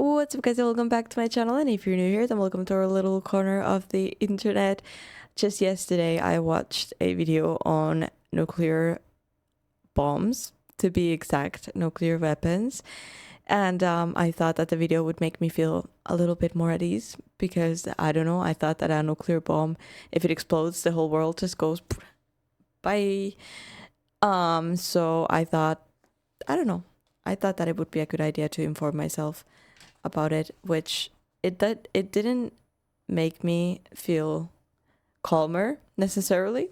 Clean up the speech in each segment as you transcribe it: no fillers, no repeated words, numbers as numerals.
What's up, guys? Welcome back to my channel, and if you're new here, then welcome to our little corner of the internet. Just yesterday I watched a video on nuclear bombs, to be exact, nuclear weapons, and I thought that the video would make me feel a little bit more at ease, because I don't know, I thought that a nuclear bomb, if it explodes, the whole world just goes bye. So I thought, I don't know, I thought that it would be a good idea to inform myself about it, which it didn't make me feel calmer necessarily.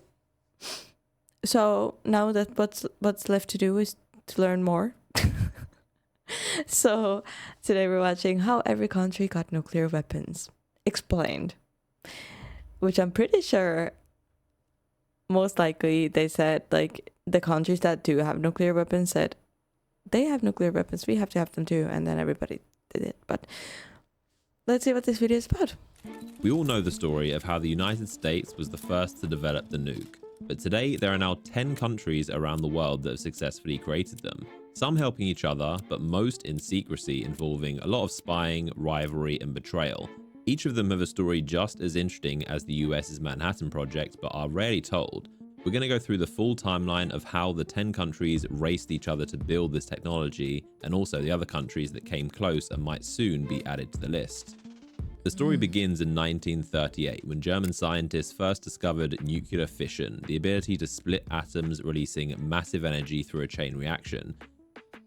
So now that what's left to do is to learn more. So today we're watching how every country got nuclear weapons explained, which I'm pretty sure most likely they said, like, the countries that do have nuclear weapons said they have nuclear weapons, we have to have them too, and then everybody did it. But let's see what this video is about. We all know the story of how the United States was the first to develop the nuke, but today there are now 10 countries around the world that have successfully created them, some helping each other, but most in secrecy, involving a lot of spying, rivalry, and betrayal. Each of them have a story just as interesting as the US's Manhattan Project, but are rarely told. We're going to go through the full timeline of how the 10 countries raced each other to build this technology, and also the other countries that came close and might soon be added to the list. The story begins in 1938, when German scientists first discovered nuclear fission, the ability to split atoms releasing massive energy through a chain reaction.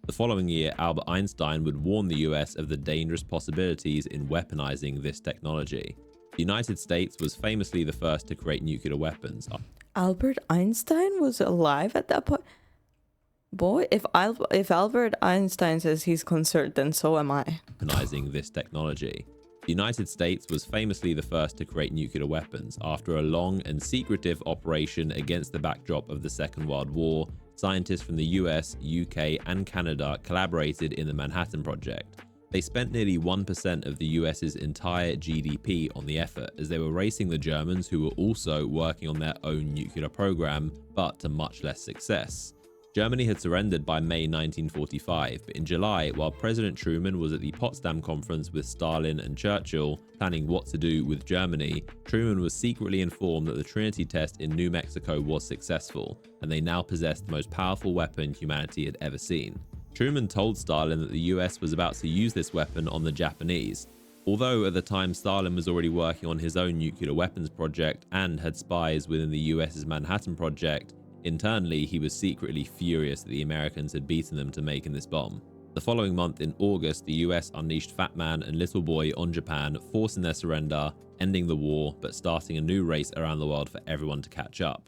The following year, Albert Einstein would warn the US of the dangerous possibilities in weaponizing this technology. The United States was famously the first to create nuclear weapons. Albert Einstein was alive at that point. Boy, if Albert Einstein says he's concerned, then so am I. Weaponizing this technology. The United States was famously the first to create nuclear weapons. After a long and secretive operation against the backdrop of the Second World War, scientists from the US, UK, and Canada collaborated in the Manhattan Project. They spent nearly 1% of the US's entire GDP on the effort, as they were racing the Germans, who were also working on their own nuclear program, but to much less success. Germany had surrendered by May 1945, but in July, while President Truman was at the Potsdam Conference with Stalin and Churchill, planning what to do with Germany, Truman was secretly informed that the Trinity test in New Mexico was successful, and they now possessed the most powerful weapon humanity had ever seen. Truman told Stalin that the US was about to use this weapon on the Japanese. Although at the time Stalin was already working on his own nuclear weapons project and had spies within the US's Manhattan Project, internally he was secretly furious that the Americans had beaten them to making this bomb. The following month in August, the US unleashed Fat Man and Little Boy on Japan, forcing their surrender, ending the war, but starting a new race around the world for everyone to catch up.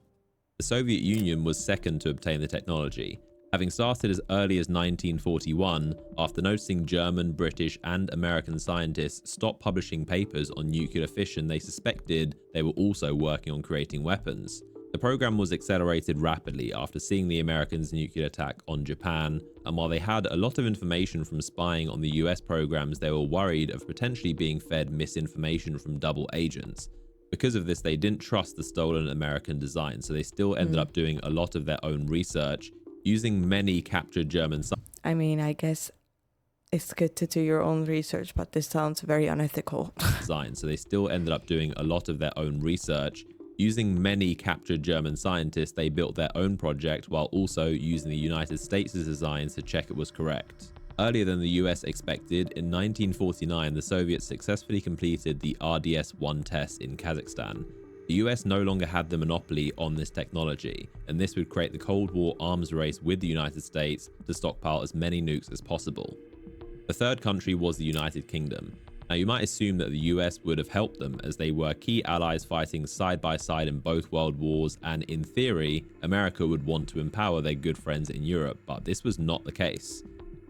The Soviet Union was second to obtain the technology. Having started as early as 1941, after noticing German, British, and American scientists stop publishing papers on nuclear fission, they suspected they were also working on creating weapons. The program was accelerated rapidly after seeing the Americans' nuclear attack on Japan, and while they had a lot of information from spying on the US programs, they were worried of potentially being fed misinformation from double agents. Because of this, they didn't trust the stolen American design, so they still ended up doing a lot of their own research, using many captured German I mean, I guess it's good to do your own research, but this sounds very unethical. designs. So they still ended up doing a lot of their own research. Using many captured German scientists, they built their own project while also using the United States' designs to check it was correct. Earlier than the US expected, in 1949, the Soviets successfully completed the RDS-1 test in Kazakhstan. The US no longer had the monopoly on this technology, and this would create the Cold War arms race with the United States to stockpile as many nukes as possible. The third country was the United Kingdom. Now, you might assume that the US would have helped them, as they were key allies fighting side by side in both world wars, and in theory, America would want to empower their good friends in Europe, but this was not the case.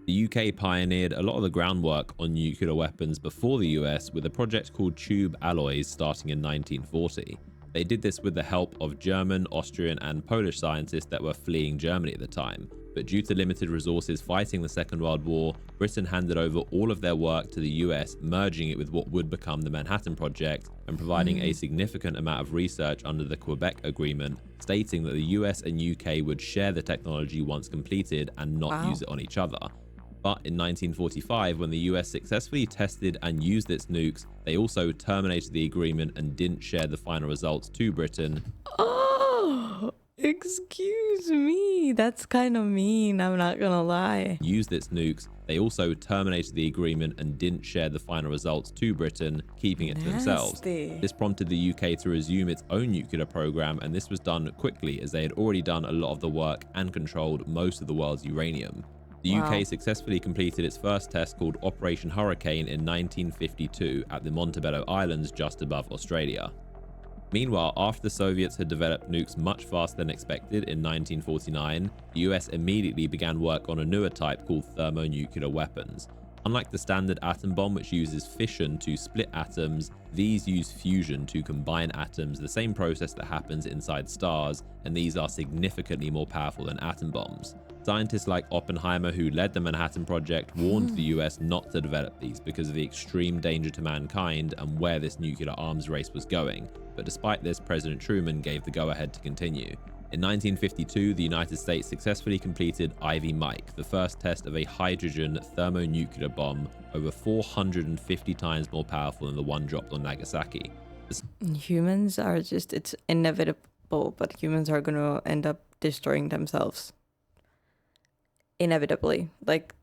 The UK pioneered a lot of the groundwork on nuclear weapons before the US with a project called Tube Alloys starting in 1940. They did this with the help of German, Austrian, and Polish scientists that were fleeing Germany at the time. But due to limited resources fighting the Second World War, Britain handed over all of their work to the US, merging it with what would become the Manhattan Project and providing a significant amount of research under the Quebec Agreement, stating that the US and UK would share the technology once completed and not use it on each other. But in 1945, when the US successfully tested and used its nukes, they also terminated the agreement and didn't share the final results to Britain. Oh, excuse me. That's kind of mean. I'm not gonna lie. Used its nukes, they also terminated the agreement and didn't share the final results to Britain, keeping it to themselves. This prompted the UK to resume its own nuclear program, and this was done quickly as they had already done a lot of the work and controlled most of the world's uranium. The UK successfully completed its first test called Operation Hurricane in 1952 at the Montebello Islands just above Australia. Meanwhile, after the Soviets had developed nukes much faster than expected in 1949, the US immediately began work on a newer type called thermonuclear weapons. Unlike the standard atom bomb, which uses fission to split atoms, these use fusion to combine atoms, the same process that happens inside stars, and these are significantly more powerful than atom bombs. Scientists like Oppenheimer, who led the Manhattan Project, warned the US not to develop these because of the extreme danger to mankind and where this nuclear arms race was going. But despite this, President Truman gave the go-ahead to continue. In 1952, the United States successfully completed Ivy Mike, the first test of a hydrogen thermonuclear bomb over 450 times more powerful than the one dropped on Nagasaki. Humans are just, it's inevitable, but humans are going to end up destroying themselves. Inevitably. Like,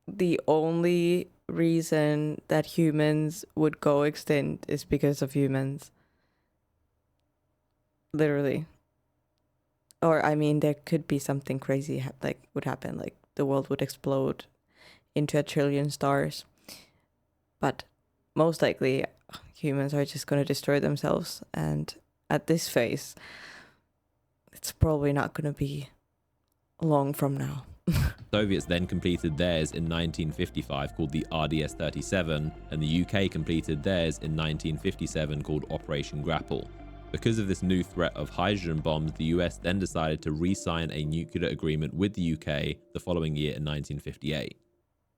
the only reason that humans would go extinct is because of humans. Literally. Or, I mean, there could be something crazy would happen. Like, the world would explode into 1 trillion stars. But most likely, humans are just going to destroy themselves. And at this phase, it's probably not going to be long from now. Soviets then completed theirs in 1955 called the RDS-37, and the UK completed theirs in 1957 called Operation Grapple. Because of this new threat of hydrogen bombs, the US then decided to re-sign a nuclear agreement with the UK the following year in 1958.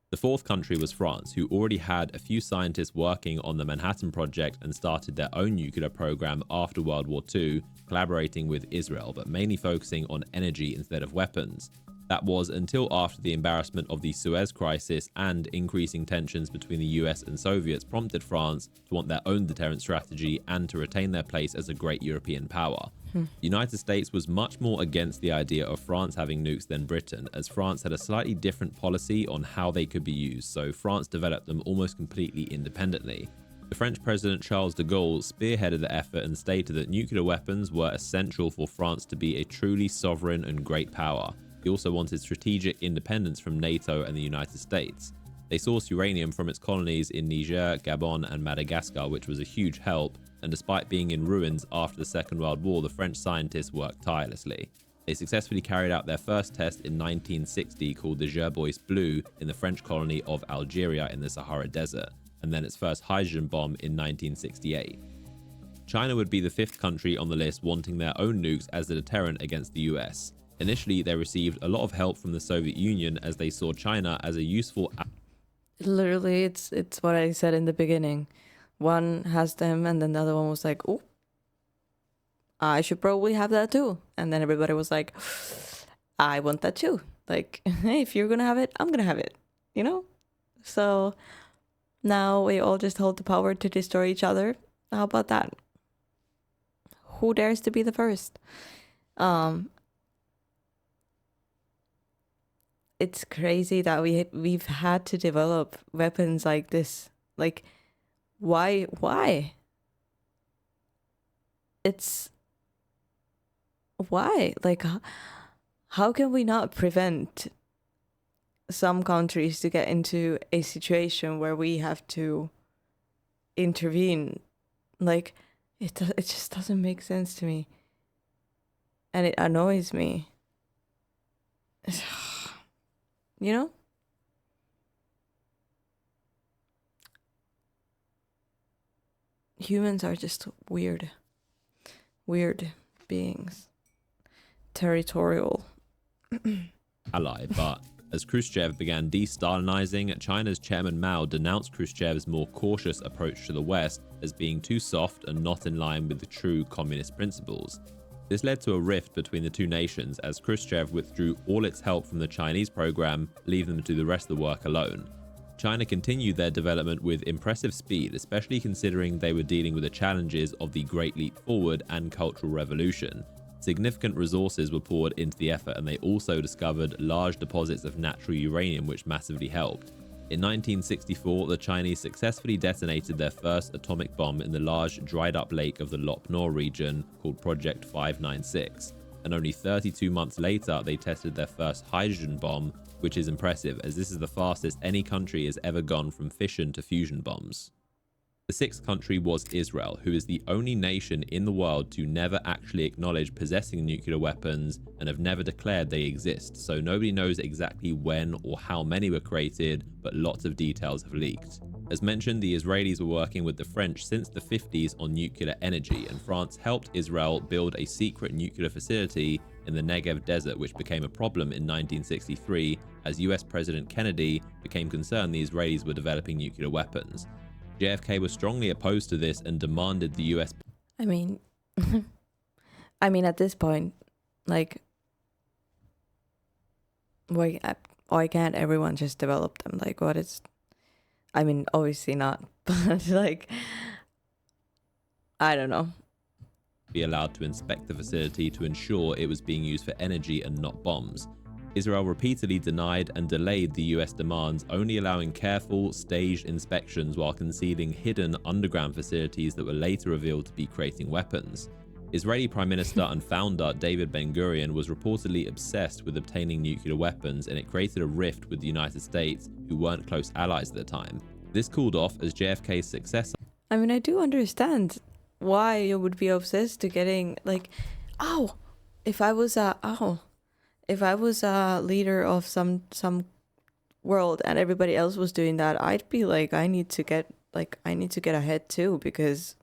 The fourth country was France, who already had a few scientists working on the Manhattan Project and started their own nuclear program after World War II, collaborating with Israel, but mainly focusing on energy instead of weapons. That was until after the embarrassment of the Suez Crisis and increasing tensions between the US and Soviets prompted France to want their own deterrent strategy and to retain their place as a great European power. The United States was much more against the idea of France having nukes than Britain, as France had a slightly different policy on how they could be used, so France developed them almost completely independently. The French President Charles de Gaulle spearheaded the effort and stated that nuclear weapons were essential for France to be a truly sovereign and great power. He also wanted strategic independence from NATO and the United States. They sourced uranium from its colonies in Niger, Gabon, and Madagascar, which was a huge help, and despite being in ruins after the Second World War, the French scientists worked tirelessly. They successfully carried out their first test in 1960 called the Gerbois Blue in the French colony of Algeria in the Sahara Desert, and then its first hydrogen bomb in 1968. China would be the fifth country on the list wanting their own nukes as a deterrent against the US. Initially, they received a lot of help from the Soviet Union as they saw China as a useful... Literally, it's what I said in the beginning. One has them, and then the other one was like, oh, I should probably have that too. And then everybody was like, I want that too. Like, hey, if you're going to have it, I'm going to have it, you know? So now we all just hold the power to destroy each other. How about that? Who dares to be the first? It's crazy that we've had to develop weapons like this. Like, why? It's why? Like, how can we not prevent some countries to get into a situation where we have to intervene? Like, it just doesn't make sense to me, and it annoys me. You know? Humans are just weird beings. Territorial. ally, but as Khrushchev began de-Stalinizing, China's chairman Mao denounced Khrushchev's more cautious approach to the West as being too soft and not in line with the true communist principles. This led to a rift between the two nations as Khrushchev withdrew all its help from the Chinese program, leaving them to do the rest of the work alone. China continued their development with impressive speed, especially considering they were dealing with the challenges of the Great Leap Forward and Cultural Revolution. Significant resources were poured into the effort, and they also discovered large deposits of natural uranium, which massively helped. In 1964, the Chinese successfully detonated their first atomic bomb in the large dried-up lake of the Lop Nor region called Project 596. And only 32 months later, they tested their first hydrogen bomb, which is impressive as this is the fastest any country has ever gone from fission to fusion bombs. The sixth country was Israel, who is the only nation in the world to never actually acknowledge possessing nuclear weapons and have never declared they exist, so nobody knows exactly when or how many were created, but lots of details have leaked. As mentioned, the Israelis were working with the French since the 50s on nuclear energy, and France helped Israel build a secret nuclear facility in the Negev desert, which became a problem in 1963 as US President Kennedy became concerned the Israelis were developing nuclear weapons. JFK was strongly opposed to this and demanded the US... I mean, at this point, like, why can't everyone just develop them? Like, what is... I mean, obviously not, but like, I don't know. ...be allowed to inspect the facility to ensure it was being used for energy and not bombs. Israel repeatedly denied and delayed the US demands, only allowing careful, staged inspections while concealing hidden underground facilities that were later revealed to be creating weapons. Israeli Prime Minister and founder David Ben-Gurion was reportedly obsessed with obtaining nuclear weapons, and it created a rift with the United States, who weren't close allies at the time. This cooled off as JFK's successor... I mean, I do understand why you would be obsessed to getting, like, if I was a leader of some world and everybody else was doing that, I'd be like, I need to get ahead too, because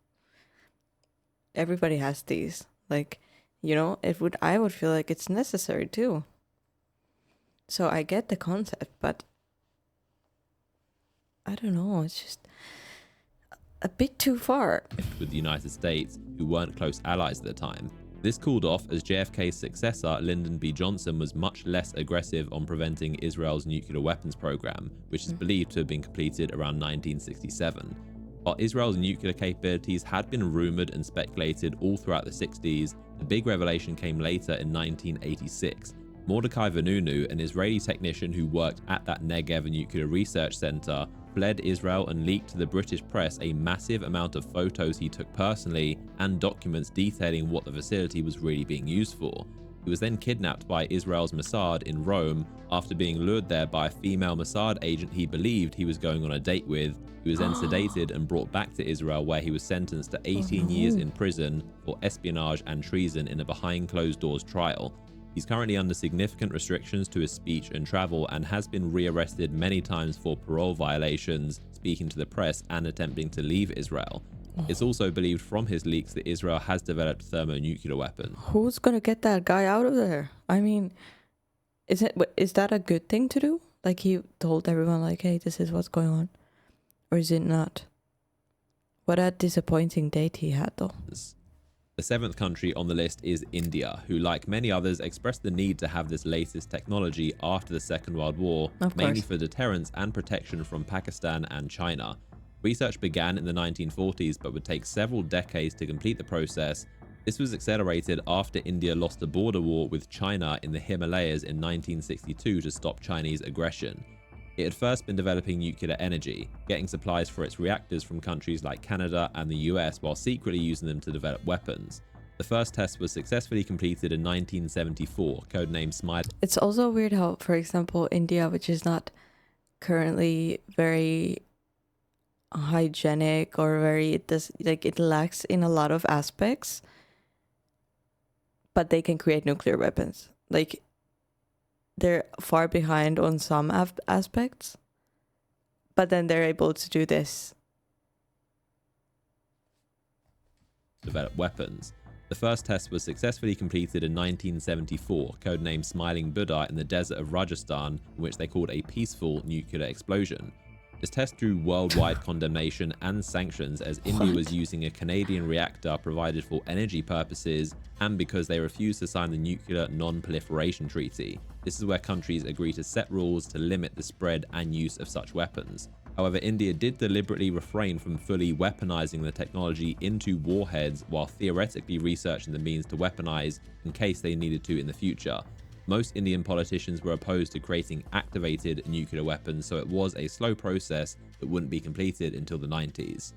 everybody has these. Like, you know, I would feel like it's necessary too. So I get the concept, but I don't know, it's just a bit too far. ...with the United States, who weren't close allies at the time. This cooled off as JFK's successor, Lyndon B. Johnson, was much less aggressive on preventing Israel's nuclear weapons program, which is believed to have been completed around 1967. While Israel's nuclear capabilities had been rumored and speculated all throughout the 60s, the big revelation came later in 1986. Mordecai Vanunu, an Israeli technician who worked at that Negev nuclear research center, fled Israel and leaked to the British press a massive amount of photos he took personally and documents detailing what the facility was really being used for. He was then kidnapped by Israel's Mossad in Rome after being lured there by a female Mossad agent he believed he was going on a date with. He was then sedated and brought back to Israel, where he was sentenced to 18 years in prison for espionage and treason in a behind closed doors trial. He's currently under significant restrictions to his speech and travel and has been rearrested many times for parole violations, speaking to the press and attempting to leave Israel. It's also believed from his leaks that Israel has developed thermonuclear weapons. Who's gonna get that guy out of there? I mean, is that a good thing to do? Like, he told everyone, like, hey, this is what's going on? Or is it not? What a disappointing date he had, though. The seventh country on the list is India, who, like many others, expressed the need to have this latest technology after the Second World War, mainly for deterrence and protection from Pakistan and China. Research began in the 1940s, but would take several decades to complete the process. This was accelerated after India lost a border war with China in the Himalayas in 1962 to stop Chinese aggression. It had first been developing nuclear energy, getting supplies for its reactors from countries like Canada and the US while secretly using them to develop weapons. The first test was successfully completed in 1974, codenamed Smile. It's also weird how, for example, India, which is not currently very hygienic or it lacks in a lot of aspects, but they can create nuclear weapons. Like, they're far behind on some aspects, but then they're able to do this. Develop weapons. The first test was successfully completed in 1974, codenamed Smiling Buddha, in the desert of Rajasthan, in which they called a peaceful nuclear explosion. This test drew worldwide condemnation and sanctions as India was using a Canadian reactor provided for energy purposes and because they refused to sign the Nuclear Non-Proliferation Treaty. This is where countries agree to set rules to limit the spread and use of such weapons. However, India did deliberately refrain from fully weaponizing the technology into warheads while theoretically researching the means to weaponize in case they needed to in the future. Most Indian politicians were opposed to creating activated nuclear weapons, so it was a slow process that wouldn't be completed until the 90s.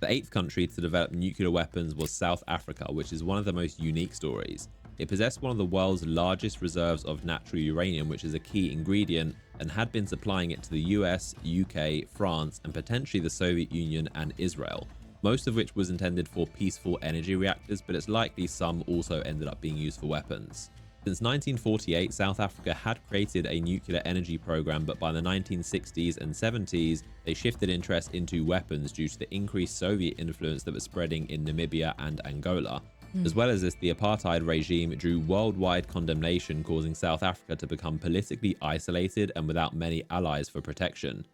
The 8th country to develop nuclear weapons was South Africa, which is one of the most unique stories. It possessed one of the world's largest reserves of natural uranium, which is a key ingredient, and had been supplying it to the US, UK, France, and potentially the Soviet Union and Israel, most of which was intended for peaceful energy reactors, but it's likely some also ended up being used for weapons. Since 1948, South Africa had created a nuclear energy program, but by the 1960s and 70s, they shifted interest into weapons due to the increased Soviet influence that was spreading in Namibia and Angola. As well as this, the apartheid regime drew worldwide condemnation, causing South Africa to become politically isolated and without many allies for protection.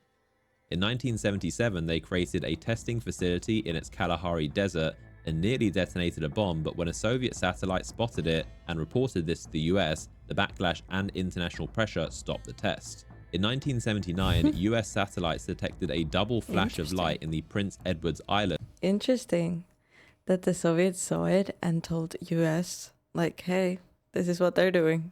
In 1977, they created a testing facility in its Kalahari desert and nearly detonated a bomb, but when a Soviet satellite spotted it and reported this to the US, the backlash and international pressure stopped the test. In 1979, US satellites detected a double flash of light in the Prince Edward Island. Interesting that the Soviets saw it and told US, like, hey, this is what they're doing.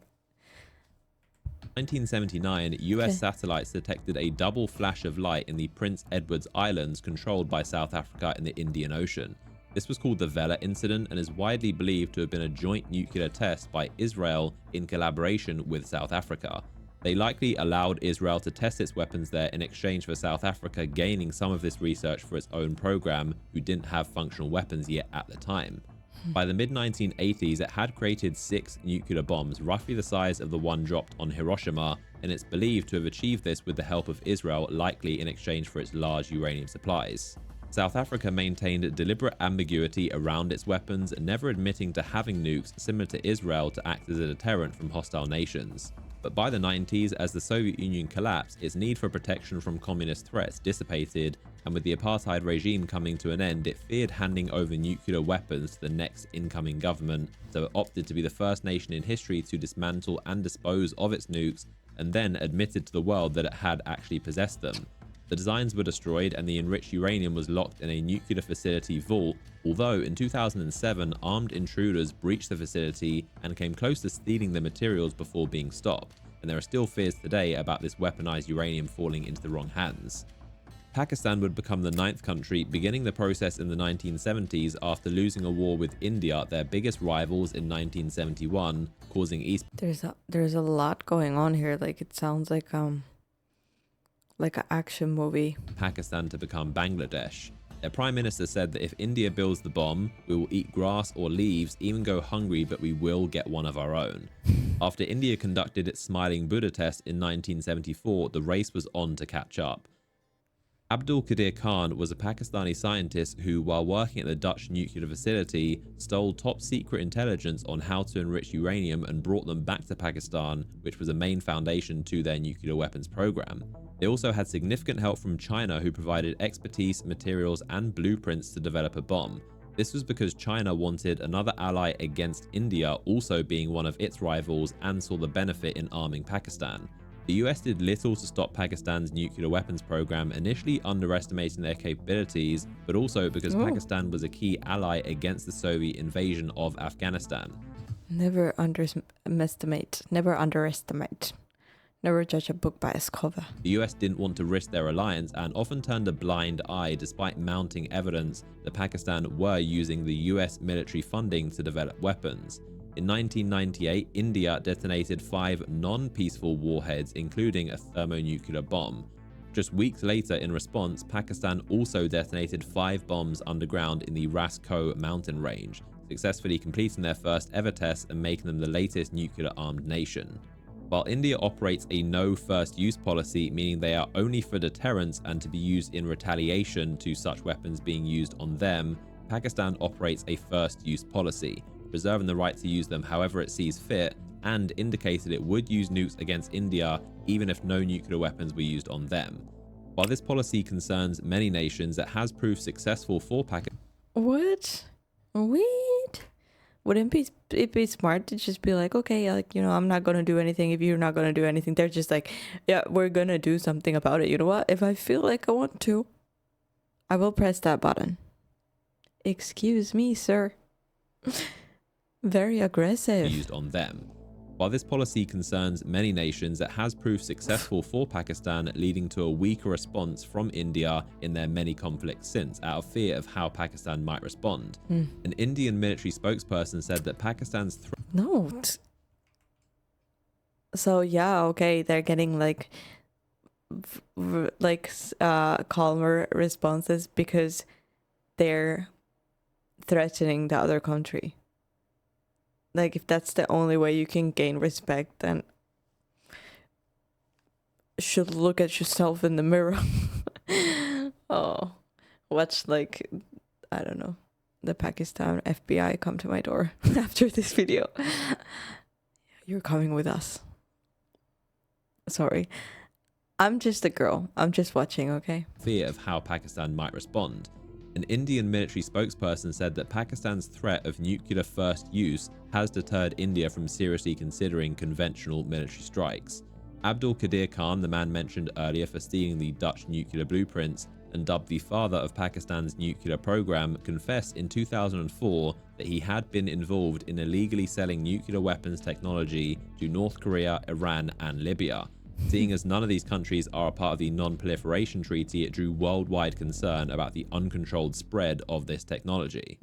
1979, US satellites detected a double flash of light in the Prince Edward Islands controlled by South Africa in the Indian Ocean. This was called the Vela incident and is widely believed to have been a joint nuclear test by Israel in collaboration with South Africa. They likely allowed Israel to test its weapons there in exchange for South Africa gaining some of this research for its own program, who didn't have functional weapons yet at the time. By the mid-1980s, it had created 6 nuclear bombs, roughly the size of the one dropped on Hiroshima, and it's believed to have achieved this with the help of Israel, likely in exchange for its large uranium supplies. South Africa maintained deliberate ambiguity around its weapons, never admitting to having nukes, similar to Israel, to act as a deterrent from hostile nations. But by the 90s, as the Soviet Union collapsed, its need for protection from communist threats dissipated, and with the apartheid regime coming to an end, it feared handing over nuclear weapons to the next incoming government, so it opted to be the first nation in history to dismantle and dispose of its nukes, and then admitted to the world that it had actually possessed them. The designs were destroyed and the enriched uranium was locked in a nuclear facility vault, although in 2007 armed intruders breached the facility and came close to stealing the materials before being stopped, and there are still fears today about this weaponized uranium falling into the wrong hands. Pakistan would become the 9th country, beginning the process in the 1970s after losing a war with India, their biggest rivals, in 1971, causing East... There's a lot going on here. Like, it sounds like an action movie. Pakistan to become Bangladesh. Their prime minister said that if India builds the bomb, we will eat grass or leaves, even go hungry, but we will get one of our own. After India conducted its Smiling Buddha test in 1974, the race was on to catch up. Abdul Qadir Khan was a Pakistani scientist who, while working at the Dutch nuclear facility, stole top-secret intelligence on how to enrich uranium and brought them back to Pakistan, which was a main foundation to their nuclear weapons program. They also had significant help from China, who provided expertise, materials, and blueprints to develop a bomb. This was because China wanted another ally against India, also being one of its rivals, and saw the benefit in arming Pakistan. The US did little to stop Pakistan's nuclear weapons program, initially underestimating their capabilities, but also because Pakistan was a key ally against the Soviet invasion of Afghanistan. Never underestimate. Never judge a book by its cover. The US didn't want to risk their alliance and often turned a blind eye despite mounting evidence that Pakistan were using the US military funding to develop weapons. In 1998, India detonated 5 non-peaceful warheads, including a thermonuclear bomb. Just weeks later, in response, Pakistan also detonated 5 bombs underground in the Ras Ko mountain range, successfully completing their first ever test and making them the latest nuclear-armed nation. While India operates a no first use policy, meaning they are only for deterrence and to be used in retaliation to such weapons being used on them, Pakistan operates a first use policy, reserving the right to use them however it sees fit, and indicated it would use nukes against India even if no nuclear weapons were used on them. While this policy concerns many nations, it has proved successful for Pakistan. What? Wait. Wouldn't it be smart to just be like, okay, like, I'm not gonna do anything if you're not gonna do anything. They're just like, yeah, we're gonna do something about it. You know what? If I feel like I want to, I will press that button. Excuse me, sir. Very aggressive. Used on them. While this policy concerns many nations, it has proved successful for Pakistan, leading to a weaker response from India in their many conflicts since, out of fear of how Pakistan might respond. An Indian military spokesperson said that Pakistan's So yeah, okay, they're getting like calmer responses because they're threatening the other country. Like, if that's the only way you can gain respect, then you should look at yourself in the mirror. Oh, watch, like, I don't know, the Pakistan FBI come to my door after this video. You're coming with us. Sorry. I'm just a girl. I'm just watching, okay? Fear of how Pakistan might respond. An Indian military spokesperson said that Pakistan's threat of nuclear first use has deterred India from seriously considering conventional military strikes. Abdul Qadir Khan, the man mentioned earlier for stealing the Dutch nuclear blueprints and dubbed the father of Pakistan's nuclear program, confessed in 2004 that he had been involved in illegally selling nuclear weapons technology to North Korea, Iran, and Libya. Seeing as none of these countries are a part of the Non-Proliferation Treaty, it drew worldwide concern about the uncontrolled spread of this technology.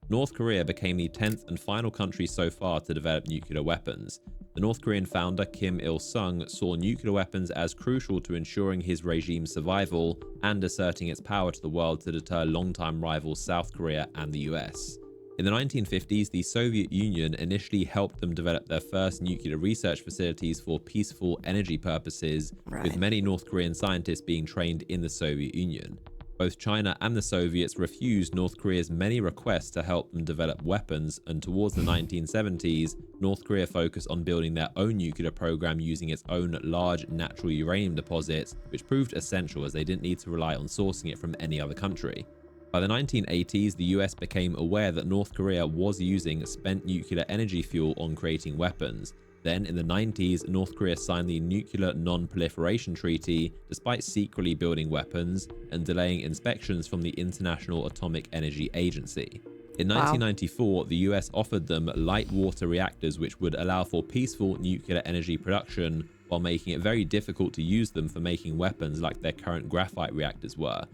North Korea became the 10th and final country so far to develop nuclear weapons. The North Korean founder Kim Il-sung saw nuclear weapons as crucial to ensuring his regime's survival and asserting its power to the world to deter longtime rivals South Korea and the US. In the 1950s, the Soviet Union initially helped them develop their first nuclear research facilities for peaceful energy purposes, with many North Korean scientists being trained in the Soviet Union. Both China and the Soviets refused North Korea's many requests to help them develop weapons, and towards the 1970s, North Korea focused on building their own nuclear program using its own large natural uranium deposits, which proved essential as they didn't need to rely on sourcing it from any other country. By the 1980s, the US became aware that North Korea was using spent nuclear energy fuel on creating weapons. Then, in the 90s, North Korea signed the Nuclear Non-Proliferation Treaty, despite secretly building weapons and delaying inspections from the International Atomic Energy Agency. In 1994, the US offered them light water reactors which would allow for peaceful nuclear energy production, while making it very difficult to use them for making weapons like their current graphite reactors were.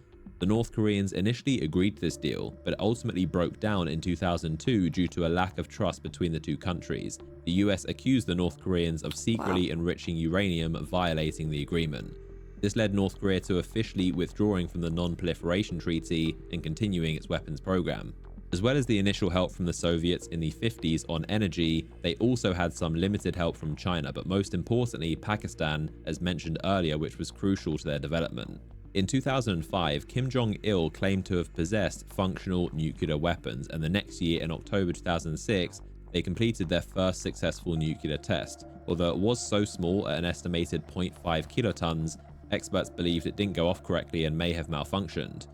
The North Koreans initially agreed to this deal, but ultimately broke down in 2002 due to a lack of trust between the two countries. The US accused the North Koreans of secretly enriching uranium, violating the agreement. This led North Korea to officially withdrawing from the Non-Proliferation Treaty and continuing its weapons program. As well as the initial help from the Soviets in the 50s on energy, they also had some limited help from China, but most importantly, Pakistan, as mentioned earlier, which was crucial to their development. In 2005, Kim Jong-il claimed to have possessed functional nuclear weapons, and the next year, in October 2006, they completed their first successful nuclear test. Although it was so small at an estimated 0.5 kilotons, experts believed it didn't go off correctly and may have malfunctioned.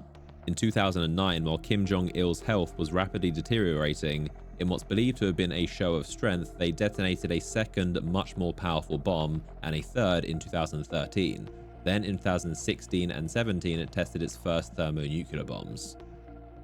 In 2009, while Kim Jong-il's health was rapidly deteriorating, in what's believed to have been a show of strength, they detonated a second, much more powerful bomb, and a third in 2013. Then in 2016 and 17, it tested its first thermonuclear bombs.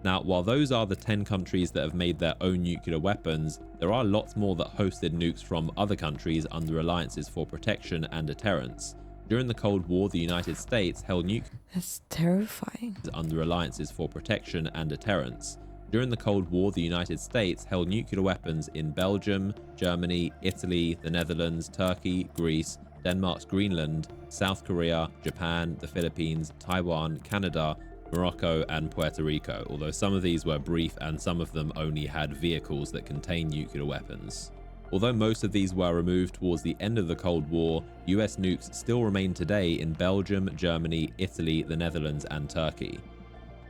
Now, while those are the 10 countries that have made their own nuclear weapons, there are lots more that hosted nukes from other countries under alliances for protection and deterrence. During the Cold War, the United States held nuclear That's terrifying. under alliances for protection and deterrence. During the Cold War, the United States held nuclear weapons in Belgium, Germany, Italy, the Netherlands, Turkey, Greece, Denmark's Greenland, South Korea, Japan, the Philippines, Taiwan, Canada, Morocco, and Puerto Rico, although some of these were brief and some of them only had vehicles that contain nuclear weapons. Although most of these were removed towards the end of the Cold War, US nukes still remain today in Belgium, Germany, Italy, the Netherlands, and Turkey.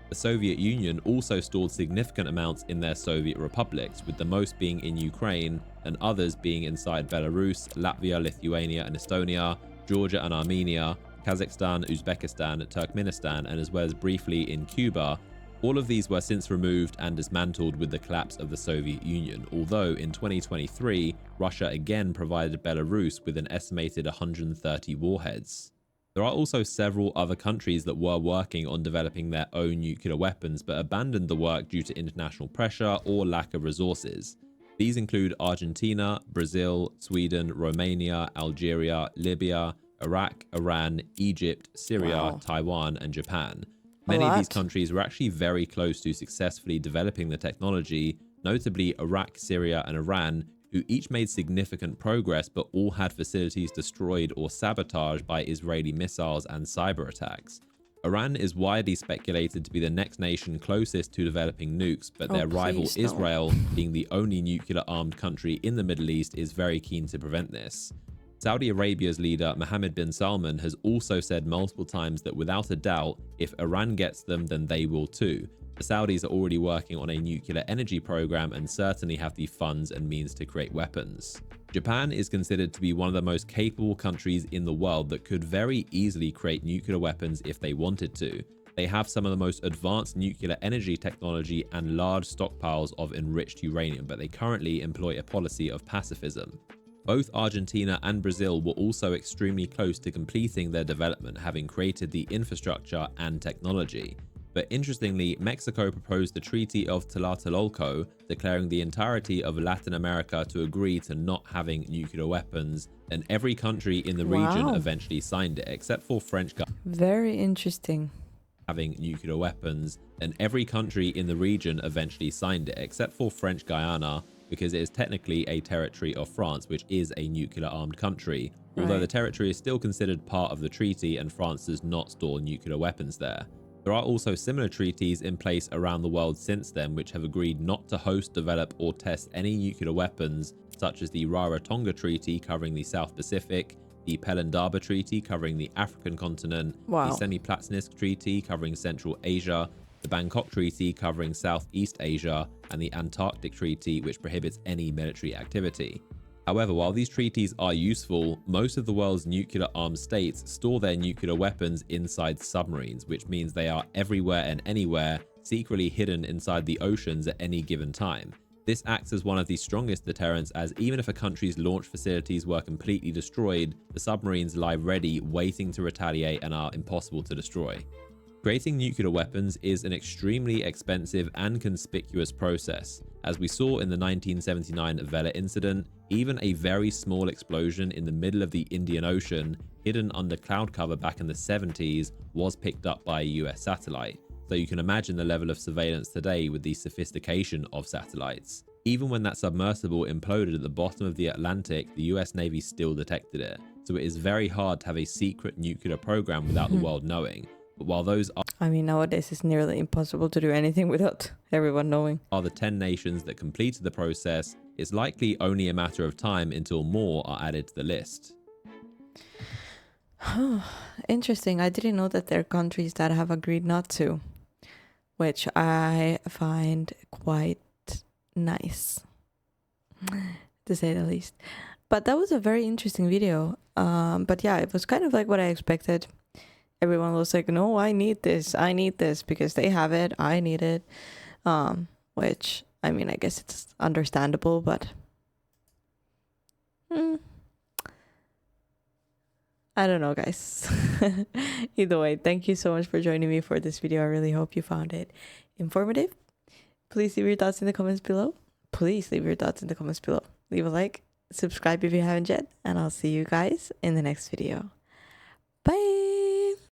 The Soviet Union also stored significant amounts in their Soviet republics, with the most being in Ukraine and others being inside Belarus, Latvia, Lithuania, and Estonia, Georgia and Armenia, Kazakhstan, Uzbekistan, Turkmenistan, and as well as briefly in Cuba. All of these were since removed and dismantled with the collapse of the Soviet Union, although in 2023, Russia again provided Belarus with an estimated 130 warheads. There are also several other countries that were working on developing their own nuclear weapons but abandoned the work due to international pressure or lack of resources. These include Argentina, Brazil, Sweden, Romania, Algeria, Libya, Iraq, Iran, Egypt, Syria, Taiwan, and Japan. Many of these countries were actually very close to successfully developing the technology, notably Iraq, Syria, and Iran, who each made significant progress but all had facilities destroyed or sabotaged by Israeli missiles and cyber attacks. Iran is widely speculated to be the next nation closest to developing nukes, but their rival Israel, being the only nuclear-armed country in the Middle East, is very keen to prevent this. Saudi Arabia's leader Mohammed bin Salman has also said multiple times that without a doubt, if Iran gets them, then they will too. The Saudis are already working on a nuclear energy program and certainly have the funds and means to create weapons. Japan is considered to be one of the most capable countries in the world that could very easily create nuclear weapons if they wanted to. They have some of the most advanced nuclear energy technology and large stockpiles of enriched uranium, but they currently employ a policy of pacifism. Both Argentina and Brazil were also extremely close to completing their development, having created the infrastructure and technology. But interestingly, Mexico proposed the Treaty of Tlatelolco, declaring the entirety of Latin America to agree to not having nuclear weapons, and every country in the region eventually signed it, except for French Very interesting. having nuclear weapons, and every country in the region eventually signed it, except for French Guiana, because it is technically a territory of France, which is a nuclear-armed country, although the territory is still considered part of the treaty and France does not store nuclear weapons there. There are also similar treaties in place around the world since then which have agreed not to host, develop, or test any nuclear weapons, such as the Rarotonga Treaty covering the South Pacific, the Pelindaba Treaty covering the African continent, the Semiplatonisk Treaty covering Central Asia, the Bangkok Treaty covering Southeast Asia, and the Antarctic Treaty, which prohibits any military activity. However, while these treaties are useful, most of the world's nuclear-armed states store their nuclear weapons inside submarines, which means they are everywhere and anywhere, secretly hidden inside the oceans at any given time. This acts as one of the strongest deterrents, as even if a country's launch facilities were completely destroyed, the submarines lie ready, waiting to retaliate and are impossible to destroy. Creating nuclear weapons is an extremely expensive and conspicuous process. As we saw in the 1979 Vela incident, even a very small explosion in the middle of the Indian Ocean, hidden under cloud cover back in the 70s, was picked up by a US satellite. So you can imagine the level of surveillance today with the sophistication of satellites. Even when that submersible imploded at the bottom of the Atlantic, the US Navy still detected it. So it is very hard to have a secret nuclear program without the world knowing. But while those I mean, nowadays it's nearly impossible to do anything without everyone knowing. are the 10 nations that completed the process, it's likely only a matter of time until more are added to the list. Interesting. I didn't know that there are countries that have agreed not to, which I find quite nice, to say the least. But that was a very interesting video. But yeah, it was kind of like what I expected. Everyone was like, no, I need this because they have it, I need it. Which, I mean, I guess it's understandable, but I don't know, guys. Either way, thank you so much for joining me for this video. I really hope you found it informative. Please leave your thoughts in the comments below. Leave a like, subscribe if you haven't yet, and I'll see you guys in the next video. Bye!